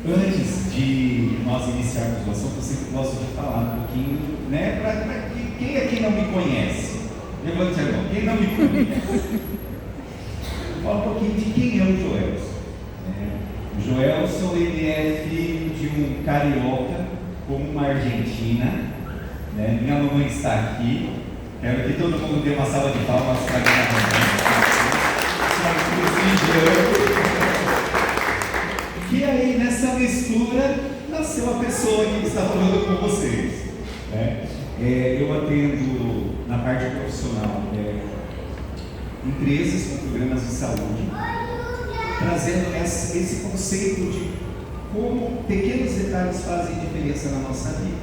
Antes de nós iniciarmos o assunto, eu sempre gosto de falar um pouquinho, né? Para quem aqui não me conhece? Levante a mão, quem não me conhece? Vou falar um pouquinho de quem é o Joelson. O Joelson, ele é filho de um carioca com uma argentina, né? Minha mamãe está aqui. Quero que todo mundo dê uma salva de palmas para a minha mamãe. E aí, nessa mistura, nasceu a pessoa que está falando com vocês, né? Eu atendo na parte profissional empresas com programas de saúde, trazendo esse conceito de como pequenos detalhes fazem diferença na nossa vida,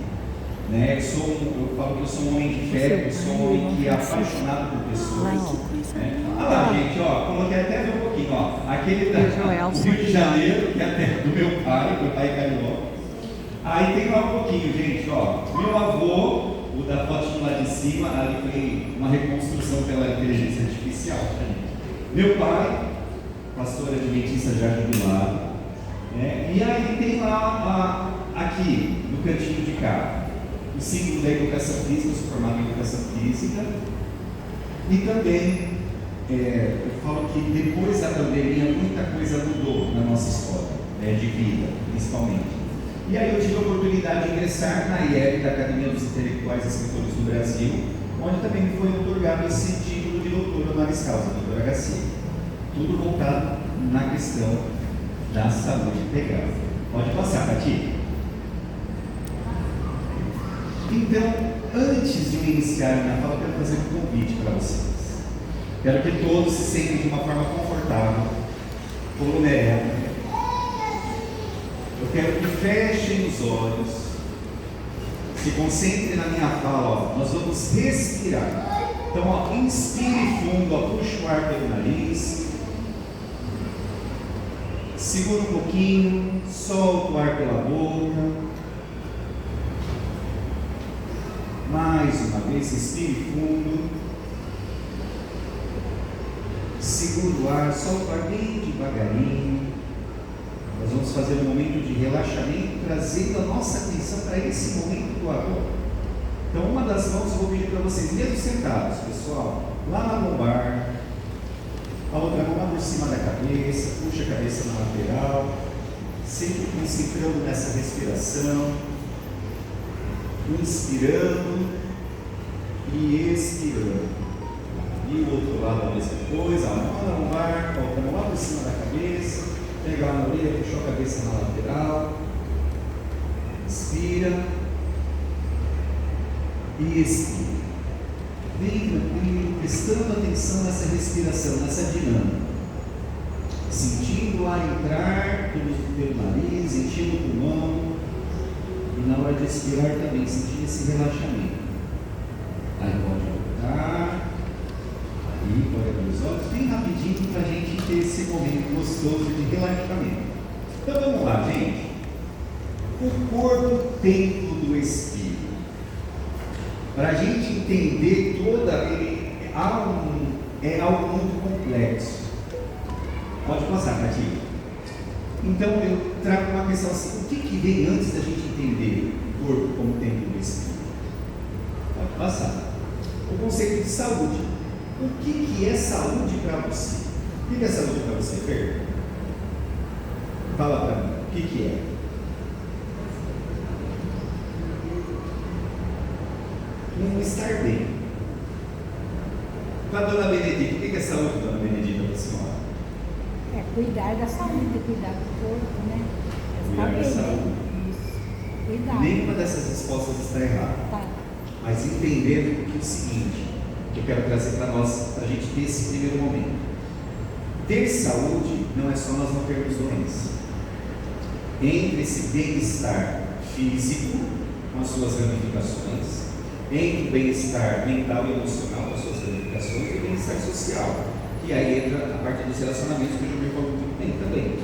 né? Eu falo que eu sou um homem de fé, eu sou um homem que é apaixonado por pessoas, né? Olha lá, gente, ó, coloquei até um pouquinho, ó, aquele do Rio de Janeiro, que é até do meu pai é carioca. Aí tem lá um pouquinho, gente, ó, meu avô, o da foto lá de cima, ali foi uma reconstrução pela inteligência artificial, né? Meu pai, pastor adventista já jubilado, né? E aí tem lá, aqui, no cantinho de cá, o símbolo da educação física, eu sou formado em educação física, e também, eu falo que depois da pandemia, muita coisa mudou na nossa escola, de vida, principalmente. E aí eu tive a oportunidade de ingressar na IEB, da Academia dos Intelectuais e Escritores do Brasil, onde também me foi otorgado esse título de doutor honoris causa, doutora Garcia. Tudo voltado na questão da saúde integral. Pode passar, Cati. Então, antes de eu iniciar a minha fala, eu quero fazer um convite para vocês. Quero que todos se sentem de uma forma confortável, coluna ereta. Eu quero que fechem os olhos, se concentrem na minha fala, ó. Nós vamos respirar. Então, ó, inspire fundo, ó, puxa o ar pelo nariz, segura um pouquinho, solta o ar pela boca. Mais uma vez, inspire fundo, segura o ar, solta o ar bem devagarinho. Nós vamos fazer um momento de relaxamento, trazendo a nossa atenção para esse momento do agora. Então, uma das mãos eu vou pedir para vocês, mesmo sentados, pessoal, lá na lombar, a outra mão lá por cima da cabeça, puxa a cabeça na lateral, sempre concentrando nessa respiração, inspirando e expirando. E o outro lado a mesma coisa, a mão na lombar, a outra mão lá por cima da cabeça. Pega lá na orelha, puxou a cabeça na lateral, inspira e expira. Bem tranquilo, prestando atenção nessa respiração, nessa dinâmica. Sentindo o ar entrar pelo nariz, enchendo o pulmão. E na hora de expirar também, sentindo esse relaxamento. Aí pode voltar. Aí pode abrir os olhos bem rapidinho para a gente ter esse momento gostoso de relaxamento. Então vamos lá, gente. O corpo, templo do Espírito. Para a gente entender ele é algo muito complexo. Pode passar, Cati. Então eu trago uma questão assim: o que vem antes da gente entender o corpo como templo do Espírito? Pode passar. O conceito de saúde. O que é saúde para você? O que é saúde para você, Fer? Fala para mim, o que é? Não estar bem. Para a dona Benedita, o que é saúde, dona Benedita, para a senhora? Cuidar da saúde, cuidar do corpo, né? Cuidar da saúde. Isso. Cuidar. Nenhuma dessas respostas está errada. Tá. Mas entender que é o seguinte, que eu quero trazer para nós, para a gente ter esse primeiro momento. Ter saúde não é só nós não termos doença. Entre esse bem-estar físico, com as suas ramificações, entre o bem-estar mental e emocional, com as suas ramificações, e o bem-estar social, que aí entra a parte dos relacionamentos, que o Júlio falou muito bem também.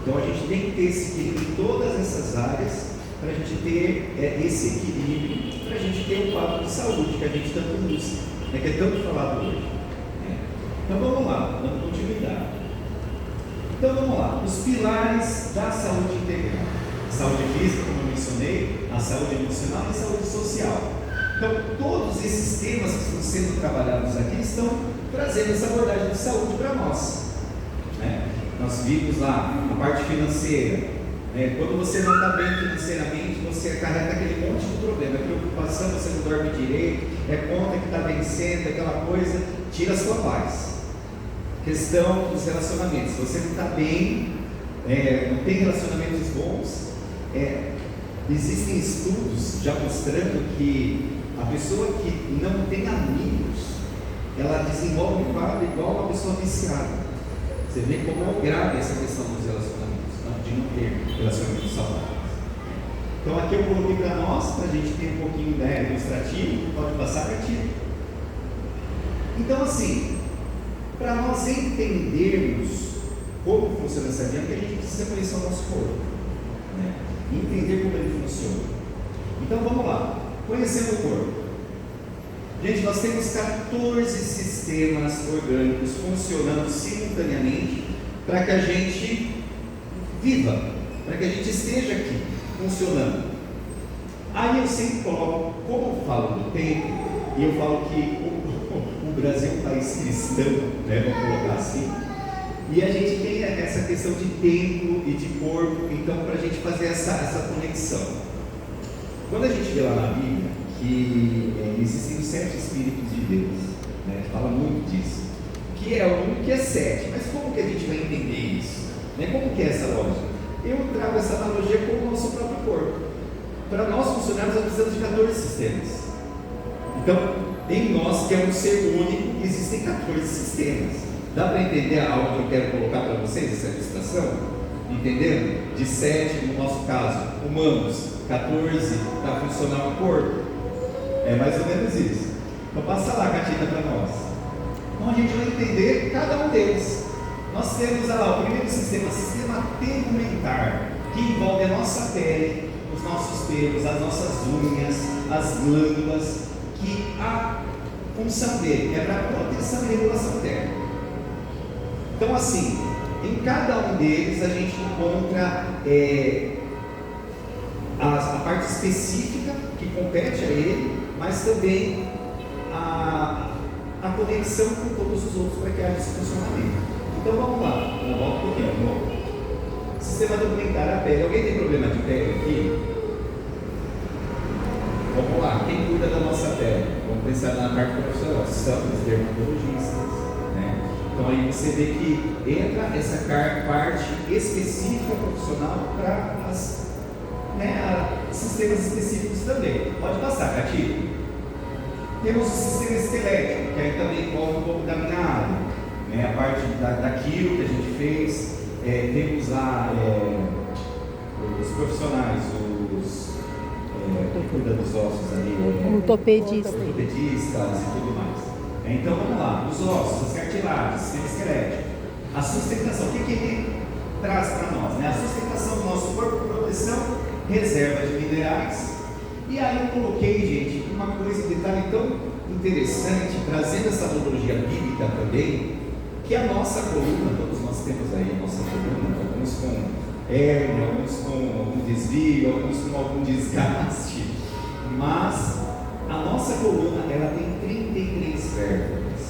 Então a gente tem que ter esse equilíbrio em todas essas áreas, para a gente ter esse equilíbrio, para a gente ter um quadro de saúde que a gente tanto busca. Que é tanto falado hoje. Então vamos lá, dando continuidade. Então vamos lá, os pilares da saúde integral. saúde física, como eu mencionei, a saúde emocional e a saúde social. Então, todos esses temas que estão sendo trabalhados aqui estão trazendo essa abordagem de saúde para nós, né? Nós vimos lá a parte financeira, né? Quando você não está bem financeiramente, você acarreta aquele monte de problema, é preocupação, você não dorme direito, é conta que está vencendo, aquela coisa, tira a sua paz. Questão dos relacionamentos, se você não está bem, não tem relacionamentos bons, existem estudos já mostrando que a pessoa que não tem amigos, ela desenvolve um quadro igual uma pessoa viciada. Você vê como é grave essa questão dos relacionamentos, de não ter relacionamentos saudáveis. Então aqui eu coloquei para nós, para a gente ter um pouquinho ilustrativo, pode passar aqui. Então assim, para nós entendermos como funciona essa vida, a gente precisa conhecer o nosso corpo, né? E entender como ele funciona. Então vamos lá, conhecendo o corpo. Gente, nós temos 14 sistemas orgânicos funcionando simultaneamente para que a gente viva, para que a gente esteja aqui funcionando. Aí eu sempre coloco, como eu falo do tempo, e eu falo que o Brasil é um país cristão, né, vamos colocar assim, e a gente tem essa questão de tempo e de corpo, então para a gente fazer essa conexão. Quando a gente vê lá na Bíblia que existem os 7 Espíritos de Deus, né, fala muito disso, que é 1 que é 7, mas como que a gente vai entender isso? Né? Como que é essa lógica? Eu trago essa analogia com o nosso próprio corpo. Para nós funcionarmos, nós precisamos de 14 sistemas. Então, em nós, que é um ser único, existem 14 sistemas. Dá para entender algo que eu quero colocar para vocês, essa ilustração? Entendendo? De 7, no nosso caso, humanos, 14 para funcionar o corpo. É mais ou menos isso. Então passa lá, Catita, para nós. Então a gente vai entender cada um deles. Nós temos lá o primeiro sistema, sistema tegumentar, que envolve a nossa pele, os nossos pelos, as nossas unhas, as glândulas, que a função dele é para proteção e regulação térmica. Então assim, em cada um deles a gente encontra a parte específica que compete a ele, mas também a conexão com todos os outros para que haja esse funcionamento. Então vamos lá, volta um pouquinho. Sistema tegumentar, a pele. Alguém tem problema de pele aqui? Vamos lá, quem cuida da nossa pele? Vamos pensar na parte profissional, são os dermatologistas, né? Então aí você vê que entra essa parte específica profissional para sistemas específicos também. Pode passar, Cati. Temos o sistema esquelético, que aí também envolve um pouco da minha área, né? A parte daquilo que a gente fez. Temos lá os profissionais, que cuidam dos ossos ali, ortopedistas e tudo mais. Então vamos lá, os ossos, as cartilagens, sistema esquelético, a sustentação, o que ele traz para nós? Né? A sustentação do nosso corpo, proteção, reserva de minerais. E aí eu coloquei, gente, uma coisa, um detalhe tão interessante, trazendo essa analogia bíblica também, que a nossa coluna, todos nós temos aí a nossa coluna, alguns com hérnia, alguns com algum desvio, alguns com algum desgaste, mas a nossa coluna, ela tem 33 vértebras,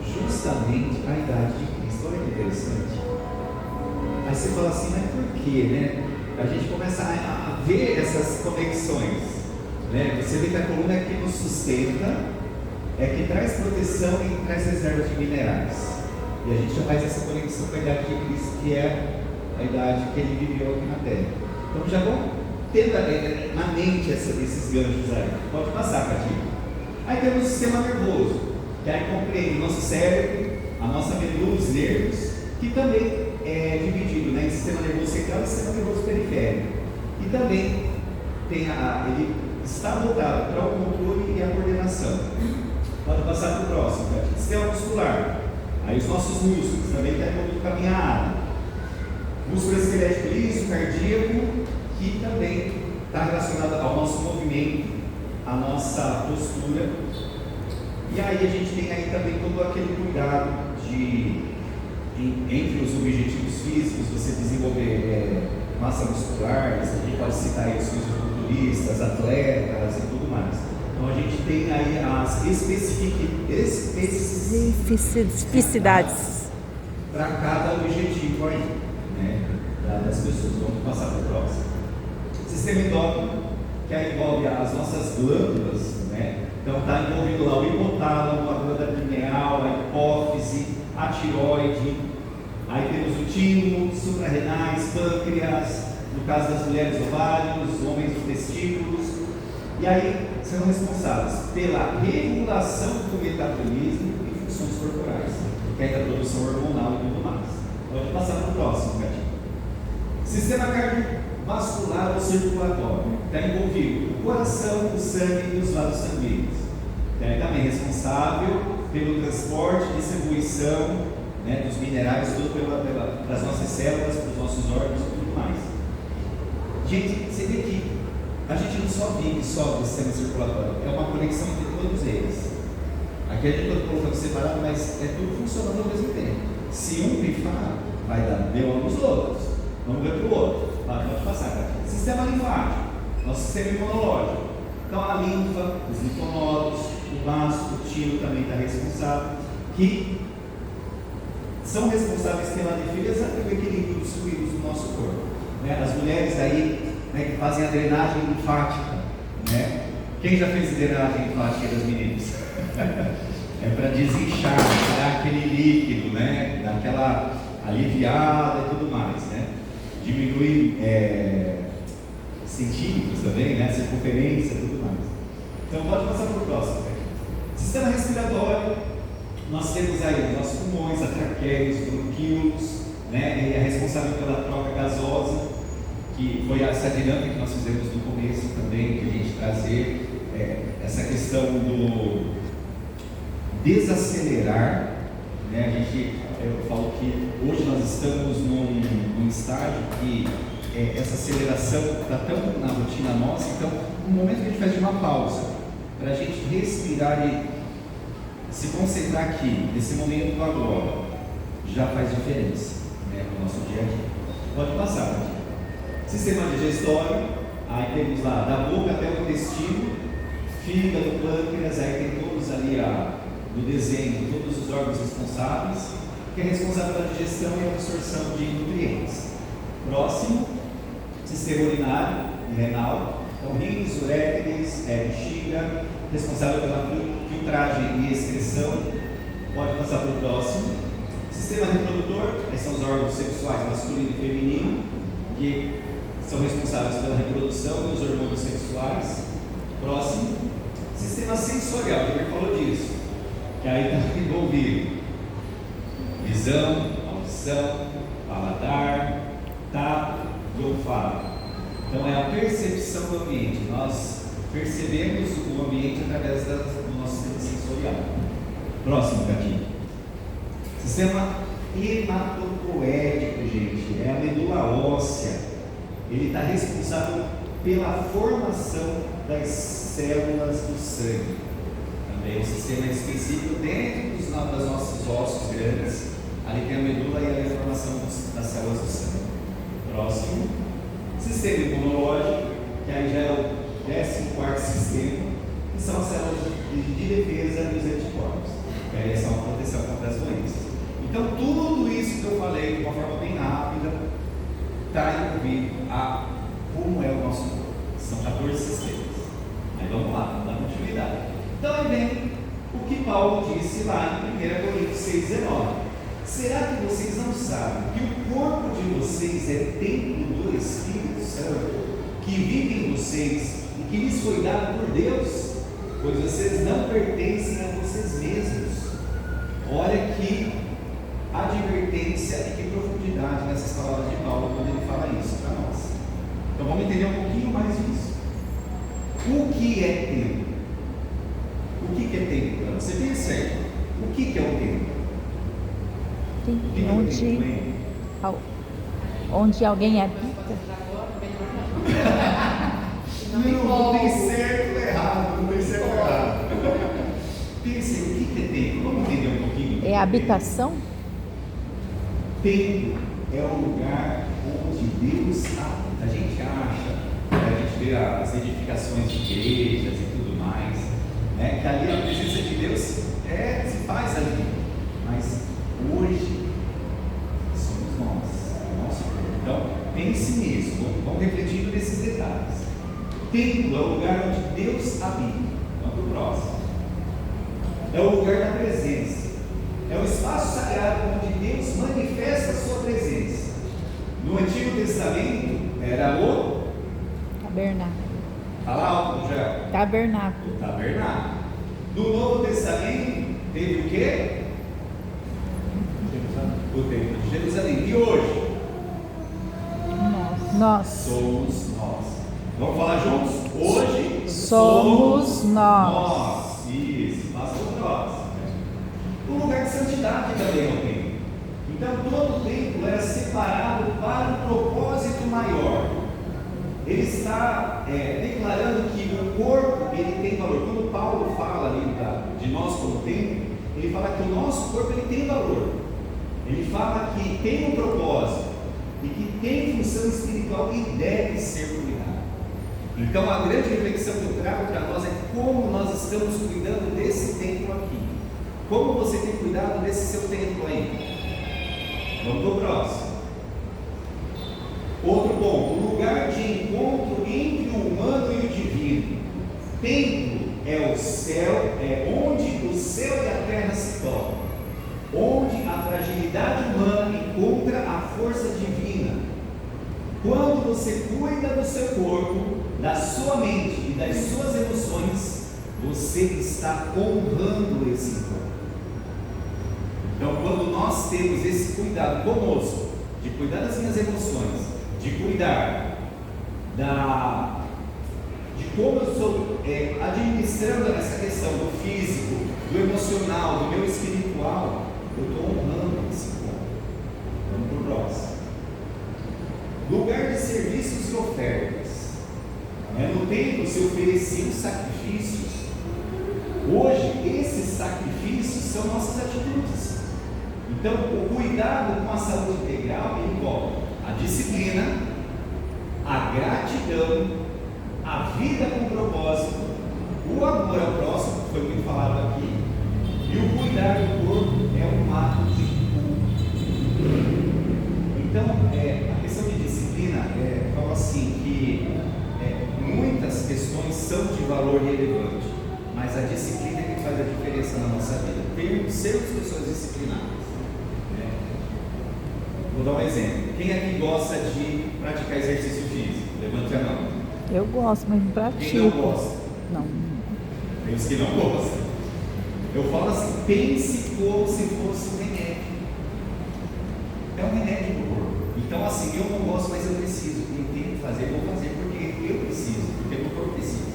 justamente a idade de Cristo. Olha que interessante. Aí você fala assim, mas por quê, né? A gente começa a ver essas conexões, né? Você vê que a coluna é que nos sustenta, é que traz proteção e traz reservas de minerais. E a gente já faz essa conexão com a idade de Cristo, que é a idade que ele viveu aqui na Terra. Então já vão tendo na mente esses ganchos aí. Pode passar, Cati. Aí temos o sistema nervoso, que aí compreende o nosso cérebro, a nossa medula, os nervos, que também é dividido, né, em sistema nervoso central e sistema nervoso periférico. E também tem ele está voltado para o controle e a coordenação. Pode passar para o próximo, Cati. Sistema muscular. Aí os nossos músculos também estão envolvidos com a minha área. Músculo esquelético liso, cardíaco, que também está relacionado ao nosso movimento, à nossa postura. E aí a gente tem aí também todo aquele cuidado entre os objetivos físicos, você desenvolver massa muscular, a gente pode citar aí os fisiculturistas, atletas e tudo mais. Então a gente tem aí as Especificidades. para cada objetivo aí, né, das pessoas. Vamos passar para o próximo. Sistema endócrino, que aí envolve as nossas glândulas, né? Então está envolvido lá o hipotálamo, a glândula pineal, a hipófise, a tireoide, aí temos o timo, suprarrenais, pâncreas, no caso das mulheres ovários, homens os testículos, e aí são responsáveis pela regulação do metabolismo e funções corporais, que é da produção hormonal e tudo mais. Pode passar para o próximo, Catinho. Sistema cardiovascular ou circulatório, está envolvido o coração, o sangue e os vasos sanguíneos. Então, é também responsável pelo transporte e distribuição, né, dos minerais, tudo das nossas células, para os nossos órgãos e tudo mais. Gente, você vê que a gente não só vive só do sistema circulatório, é uma conexão entre todos eles. Aqui a gente está colocando separado, mas é tudo funcionando ao mesmo tempo. Se um pifar, vai dar B.O. nos outros. Vamos ver para o outro. Pode passar, cara. Sistema linfático, nosso sistema imunológico. Então a linfa, os linfonodos, o vaso, o timo também está responsável, que são responsáveis pela defesa e o equilíbrio dos fluidos do nosso corpo. Né? As mulheres aí, né, que fazem a drenagem linfática, né? Quem já fez drenagem linfática das meninas? É para desinchar, tirar aquele líquido, né? Dar aquela aliviada e tudo mais, né? Diminuir centímetros também, né? Circunferência e tudo mais. Então pode passar para o próximo. Sistema respiratório, nós temos aí os nossos pulmões, a traqueia, os bronquíolos, né? Ele é responsável pela troca gasosa, que foi essa dinâmica que nós fizemos no começo também, de a gente trazer essa questão do desacelerar, né? Eu falo que hoje nós estamos num estágio que essa aceleração está tão na rotina nossa, então no momento que a gente faz uma pausa, para a gente respirar e se concentrar aqui, nesse momento do agora, já faz diferença, né, no nosso dia a dia. Pode passar aqui. Sistema digestório, aí temos lá da boca até o intestino, fígado, pâncreas, aí tem todos ali no desenho, todos os órgãos responsáveis, que é responsável pela digestão e absorção de nutrientes. Próximo, sistema urinário e renal, então rins, uréteres, bexiga, responsável pela filtragem e excreção. Pode passar para o próximo. Sistema reprodutor, esses são os órgãos sexuais masculino e feminino, que são responsáveis pela reprodução e os hormônios sexuais. Próximo, sistema sensorial, que ele falou disso, que aí está envolvido visão, audição, paladar, tato e olfato. Então é a percepção do ambiente. Nós percebemos o ambiente através do nosso sistema sensorial. Próximo, Catinho. Sistema hematopoético, gente, é a medula óssea. Ele está responsável pela formação das células do sangue. Também um sistema específico dentro dos nossos ossos grandes. Ali tem a medula e a formação das células do sangue. Próximo. Sistema imunológico, que aí já é o 14º sistema, que são as células de defesa dos anticorpos. Que aí são a proteção contra as doenças. Então, tudo isso que eu falei de uma forma bem rápida está envolvido a como é o nosso corpo. São 14 sistemas. Aí vamos lá, vamos dar continuidade. Então, aí vem o que Paulo disse lá em 1 Coríntios 6,19. Será que vocês não sabem que o corpo de vocês é templo do Espírito Santo, que vive em vocês e que lhes foi dado por Deus? Pois vocês não pertencem a vocês mesmos. Olha que advertência e que profundidade nessas palavras de Paulo quando ele fala isso para nós. Então vamos entender um pouquinho mais disso. O que é templo? O que é templo? Para você pensa aí, o que é o templo? Onde alguém habita. Não tem certo ou errado, não tem certo ou errado. Pense aí, o que é templo? Vamos entender um pouquinho. É a habitação? Templo é o lugar onde Deus habita. A gente acha, a gente vê as edificações de igrejas e tudo mais, né, que ali a presença de Deus se faz ali, mas hoje somos nós, o nosso corpo. Então pense nisso, vamos refletindo nesses detalhes. Templo é o lugar onde Deus habita. Vamos para o próximo. É o lugar da presença. É o espaço sagrado onde Deus manifesta a sua presença. No Antigo Testamento era o Tabernáculo. Fala alto, já. Tabernáculo. O tabernáculo. No Novo Testamento teve o quê? O templo de Jerusalém. E hoje? Nós. Somos nós. Vamos falar juntos? Hoje Somos nós. Isso, passa para o próximo. O lugar de santidade também é o templo. Então todo o templo era separado para um propósito maior. Ele está declarando que o corpo ele tem valor. Quando Paulo fala ali de nós como templo, ele fala que o nosso corpo ele tem valor. Ele fala que tem um propósito e que tem função espiritual e deve ser cuidado. Então a grande reflexão que eu trago para nós é como nós estamos cuidando desse templo aqui. Como você tem cuidado desse seu templo aí? Vamos para o próximo. Outro ponto, o lugar de encontro entre o humano e o divino. Templo é o céu, é onde o céu e a terra se tocam, onde a fragilidade humana encontra a força divina. Quando você cuida do seu corpo, da sua mente e das suas emoções, você está honrando esse encontro. Então, quando nós temos esse cuidado conosco, de cuidar das minhas emoções, de cuidar de como eu estou administrando essa questão do físico, do emocional, do meu espiritual, eu estou honrando esse ponto. Vamos para o próximo. Lugar de serviços e ofertas. No templo se ofereciam sacrifícios. Hoje, esses sacrifícios são nossas atitudes. Então, o cuidado com a saúde integral envolve a disciplina, a gratidão, a vida com propósito, o amor ao próximo, que foi muito falado aqui, e o cuidar do corpo é um ato de culto. Então, a questão de disciplina, fala assim que muitas questões são de valor relevante, mas a disciplina é que faz a diferença na nossa vida. Sermos pessoas disciplinadas. Vou dar um exemplo. Quem aqui gosta de praticar exercício físico? Levante a mão. Eu gosto, mas não pratico. Quem não gosta? Não. Tem os que não gostam. Eu falo assim, pense como se fosse um remédio. É um remédio do corpo. Então assim, eu não gosto, mas eu preciso. Eu tenho que fazer, vou fazer porque eu preciso, porque o meu corpo precisa.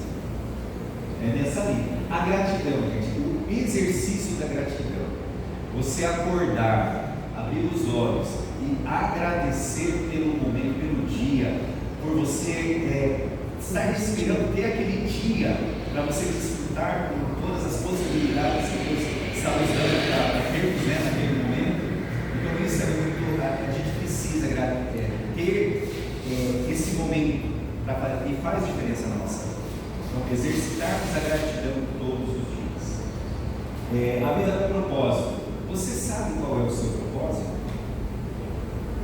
É nessa linha. A gratidão, gente, o exercício da gratidão. Você acordar, abrir os olhos e agradecer pelo momento, pelo dia, por você estar respirando, ter aquele dia para você desfrutar com todas as possibilidades que Deus está nos dando para termos naquele momento. Então isso é muito, a gente precisa ter esse momento e faz diferença na nossa vida. Então exercitarmos a gratidão todos os dias. A vida com propósito. Você sabe qual é o seu propósito?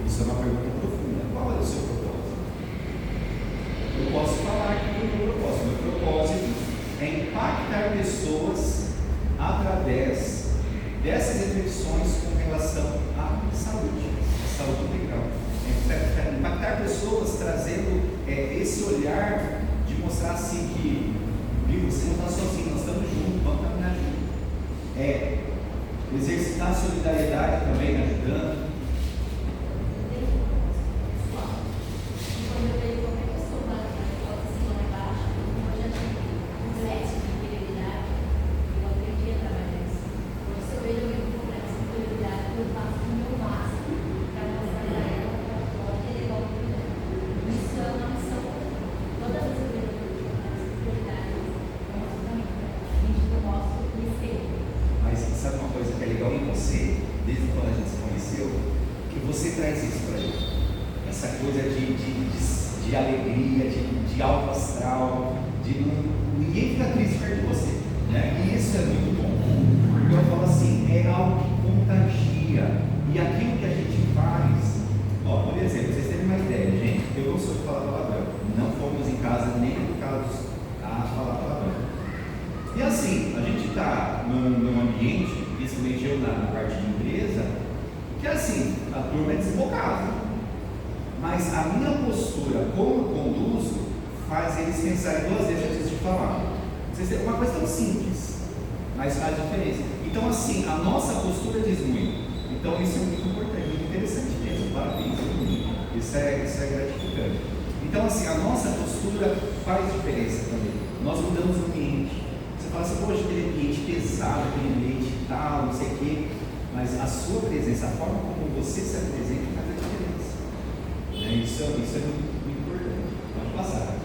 Isso é uma pergunta profunda. Qual é o seu propósito? Eu posso falar aqui do meu propósito. Meu propósito é impactar pessoas através dessas reflexões com relação à saúde integral. Impactar pessoas trazendo esse olhar de mostrar assim que, viu, você não está sozinho, nós estamos juntos, vamos caminhar juntos. Exercitar a solidariedade também, ajudando. Sabe uma coisa que é legal em você, desde quando a gente se conheceu, que você traz isso para ele. essa coisa de alegria, de alto astral, ninguém fica triste perto de você, né? E isso é muito bom, porque eu falo assim, é algo que contagia, e aquilo que a gente faz, por exemplo, vocês terem uma ideia, gente, eu não sou de falar palavrão, não fomos em casa nem educados a falar palavrão. E assim, a gente está num ambiente, principalmente eu na parte de empresa, que assim, a turma é desbocada, mas a minha postura, como eu conduzo, faz eles pensarem duas vezes antes de falar. É uma coisa tão simples, mas faz diferença. Então assim, a nossa postura diz muito. Então isso é muito importante, muito interessante mesmo, parabéns, isso é gratificante. Então assim, a nossa postura faz diferença também. Nós mudamos o ambiente. Você fala assim, poxa, aquele ambiente pesado, aquele ambiente tal, não sei o quê, mas a sua presença, a forma como você se apresenta faz a diferença. Isso é muito importante. Pode passar.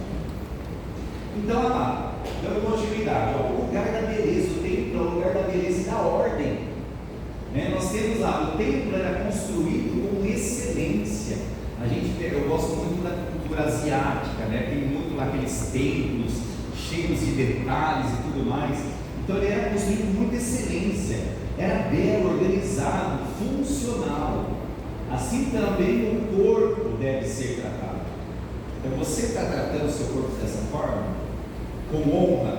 Então, olha lá, dando continuidade, o lugar da beleza, o templo é o lugar da beleza e da ordem. Nós temos lá, o templo era construído com excelência. Eu gosto muito da cultura asiática, tem muito lá aqueles templos cheios de detalhes e tudo mais. Então ele era construído com muita excelência, era belo, organizado, funcional. Assim também o corpo deve ser tratado. Então você está tratando o seu corpo dessa forma, com honra,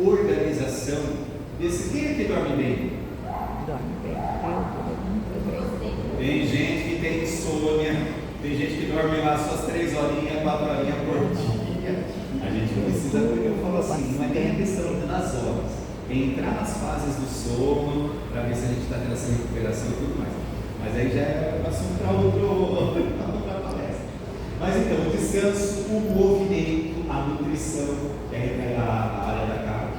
organização. Quem é que dorme bem? Dorme bem. Tem gente que tem insônia, tem gente que dorme lá suas 3 horinhas, 4 horinhas por dia. A gente precisa, eu falo assim, não é nem a questão das horas, é entrar nas fases do sono, para ver se a gente está tendo essa recuperação e tudo mais. Mas aí já é assunto para outra palestra. Mas então, o descanso, o movimento, a nutrição, que é a área da carne.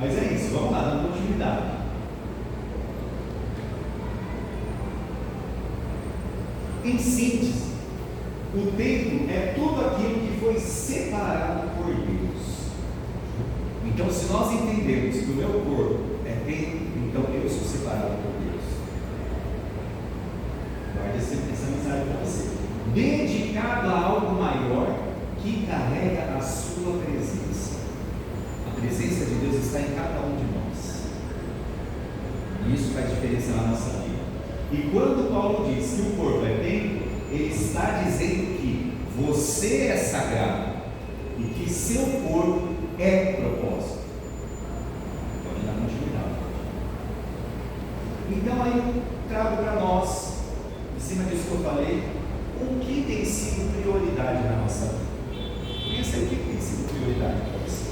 Mas é isso, vamos lá, dando continuidade. Em síntese, o templo é tudo aquilo que foi separado por Deus. Então, se nós entendemos que o meu corpo é templo, então eu sou separado por Deus. Guarde essa mensagem para você. Dedicado a algo maior que carrega a sua presença. A presença de Deus está em cada um de nós. E isso faz diferença na nossa vida. E quando Paulo diz que o corpo é templo, ele está dizendo que você é sagrado e que seu corpo é propósito. Pode dar continuidade. Então aí eu trago para nós, em cima disso que eu falei, o que tem sido prioridade na nossa vida. Pensa aí o que tem sido prioridade para você.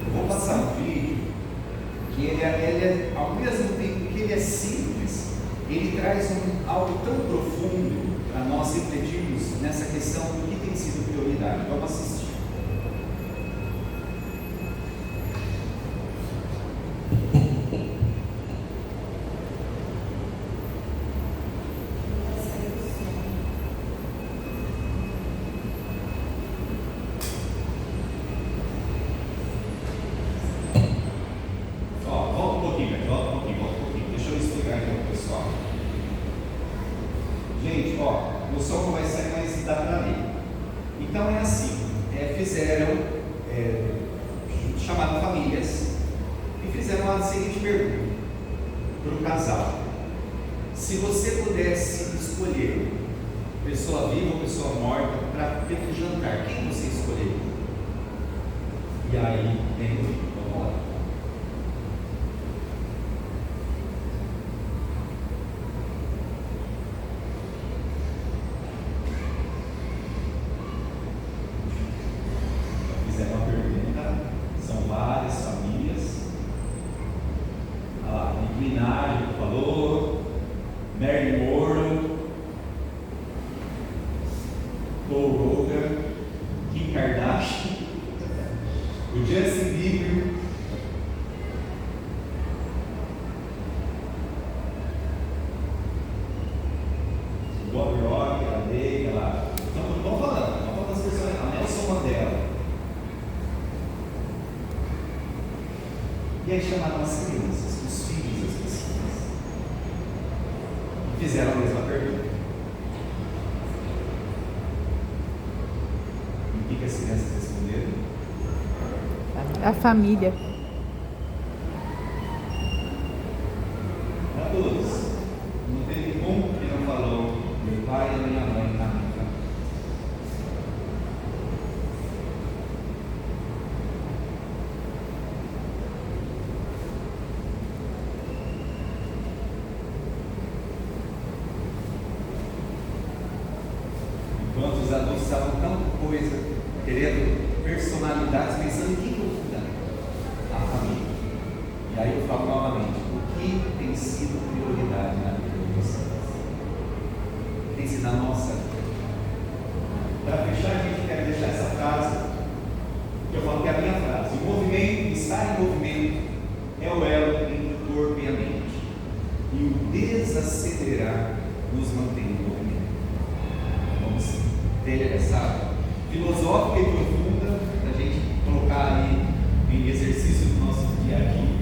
Eu vou passar um vídeo que ele é, ao mesmo tempo que ele é simples, ele traz algo tão profundo para nós refletirmos nessa questão do que tem sido prioridade. Vamos assistir. Gente, o som não vai sair, mas dá para ler. Então é assim, fizeram, chamaram famílias e fizeram a seguinte pergunta para o casal: se você pudesse escolher pessoa viva ou pessoa morta para ter um jantar, quem você escolheria? E aí, vem o vídeo, vamos lá. E aí chamaram as crianças, os filhos das pessoas, e fizeram a mesma pergunta. que as crianças responderam? A família. Para todos. Não teve como que não falou meu pai e minha mãe na minha família. Enquanto os adultos estavam tanta coisa, querendo personalidades, pensando em quem que eu vou cuidar? A família. E aí eu falo novamente, o que tem sido prioridade na vida de vocês? Tem sido a nossa vida. Para fechar, a gente quer deixar essa frase, que eu falo que é a minha frase. O movimento, estar em movimento, é o elo entre o corpo e a mente. E o desacelerar nos mantém em movimento. Vamos ter essa filosófica e profunda da gente colocar aí em exercício do nosso dia a dia.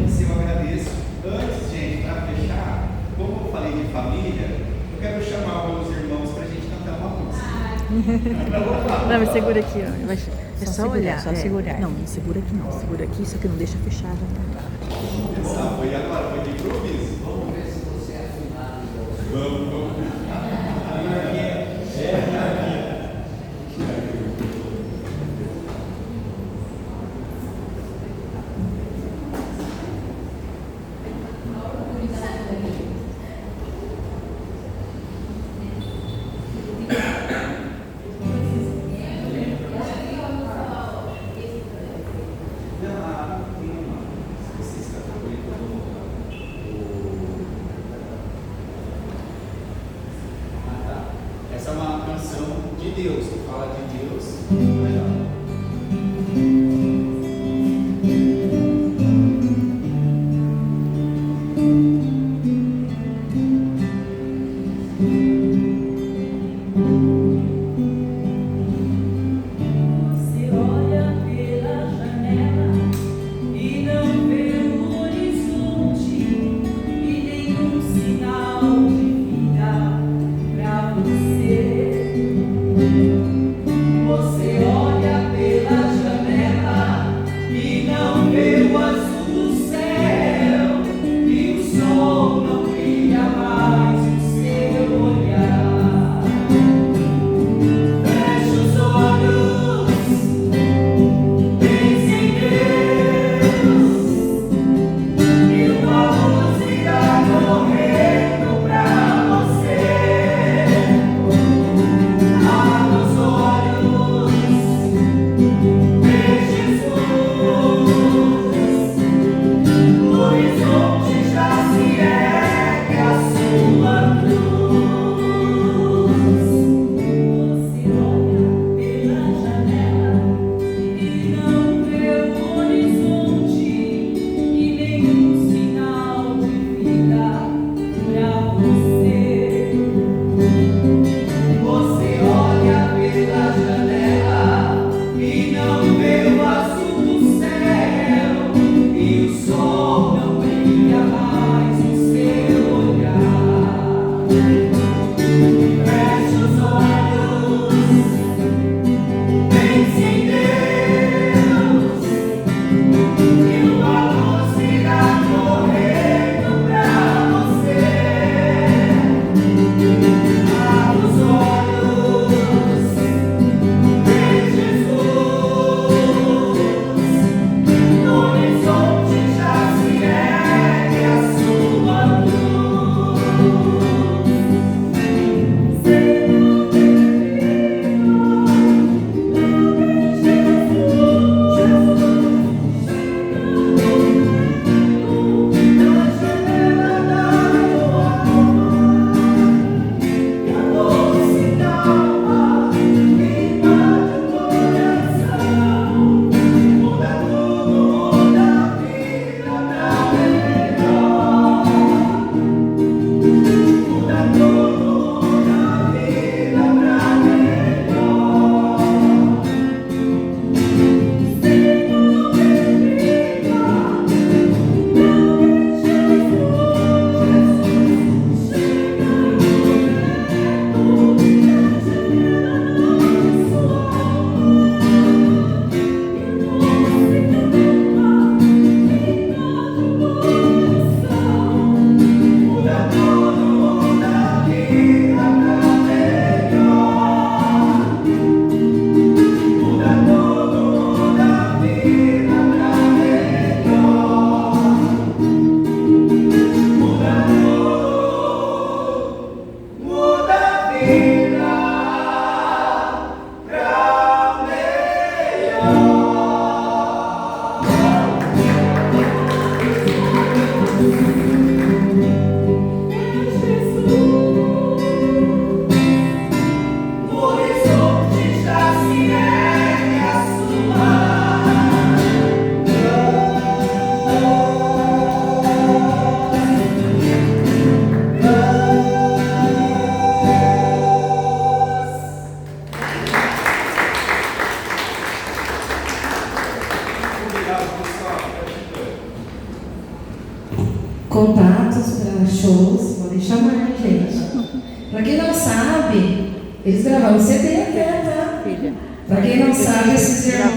E assim eu agradeço. Antes, gente, para fechar, como eu falei de família, eu quero chamar os meus irmãos para a gente cantar uma música. Não, mas segura aqui, ó. É só segurar, olhar. só segurar. Não, não segura aqui não. Segura aqui, só que não deixa fechar, já tá. Vamos pensar, foi agora, foi de improviso. Vamos ver se você é afinado. Vamos. Essa é uma canção de Deus, que fala de Deus. Legal. Você olha pela janela e não vê o horizonte e nenhum sinal de vida pra você. Você olha pela janela e não vê o azul do céu e o sol não brilha mais no seu olhar. contatos para shows, podem chamar, gente. Para quem não sabe, eles gravaram CD até, tá? Para quem não sabe, esses irmãos